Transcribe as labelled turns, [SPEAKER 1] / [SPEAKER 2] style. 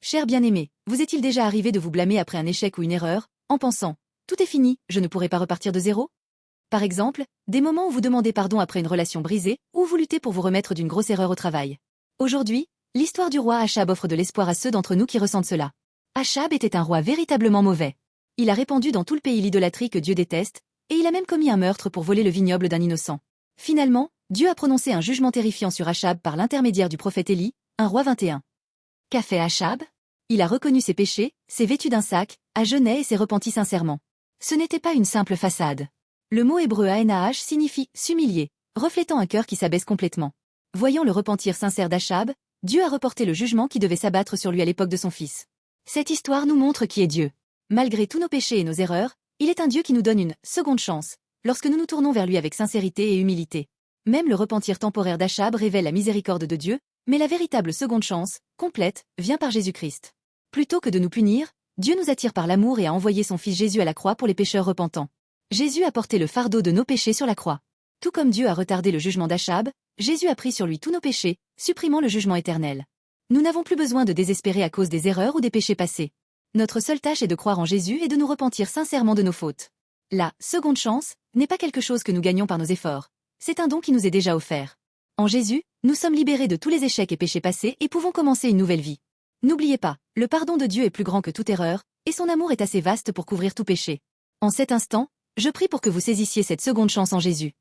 [SPEAKER 1] Cher bien-aimé, vous est-il déjà arrivé de vous blâmer après un échec ou une erreur, en pensant « Tout est fini, je ne pourrai pas repartir de zéro ?» Par exemple, des moments où vous demandez pardon après une relation brisée, ou vous luttez pour vous remettre d'une grosse erreur au travail. Aujourd'hui, l'histoire du roi Achab offre de l'espoir à ceux d'entre nous qui ressentent cela. Achab était un roi véritablement mauvais. Il a répandu dans tout le pays l'idolâtrie que Dieu déteste, et il a même commis un meurtre pour voler le vignoble d'un innocent. Finalement, Dieu a prononcé un jugement terrifiant sur Achab par l'intermédiaire du prophète Élie, 1 Roi 21. Qu'a fait Achab? Il a reconnu ses péchés, s'est vêtu d'un sac, a jeûné et s'est repenti sincèrement. Ce n'était pas une simple façade. Le mot hébreu anah signifie « s'humilier », reflétant un cœur qui s'abaisse complètement. Voyant le repentir sincère d'Achab, Dieu a reporté le jugement qui devait s'abattre sur lui à l'époque de son fils. Cette histoire nous montre qui est Dieu. Malgré tous nos péchés et nos erreurs, il est un Dieu qui nous donne une seconde chance, lorsque nous nous tournons vers lui avec sincérité et humilité. Même le repentir temporaire d'Achab révèle la miséricorde de Dieu, mais la véritable seconde chance, complète, vient par Jésus-Christ. Plutôt que de nous punir, Dieu nous attire par l'amour et a envoyé son Fils Jésus à la croix pour les pécheurs repentants. Jésus a porté le fardeau de nos péchés sur la croix. Tout comme Dieu a retardé le jugement d'Achab, Jésus a pris sur lui tous nos péchés, supprimant le jugement éternel. Nous n'avons plus besoin de désespérer à cause des erreurs ou des péchés passés. Notre seule tâche est de croire en Jésus et de nous repentir sincèrement de nos fautes. La seconde chance n'est pas quelque chose que nous gagnons par nos efforts. C'est un don qui nous est déjà offert. En Jésus, nous sommes libérés de tous les échecs et péchés passés et pouvons commencer une nouvelle vie. N'oubliez pas, le pardon de Dieu est plus grand que toute erreur, et son amour est assez vaste pour couvrir tout péché. En cet instant, je prie pour que vous saisissiez cette seconde chance en Jésus.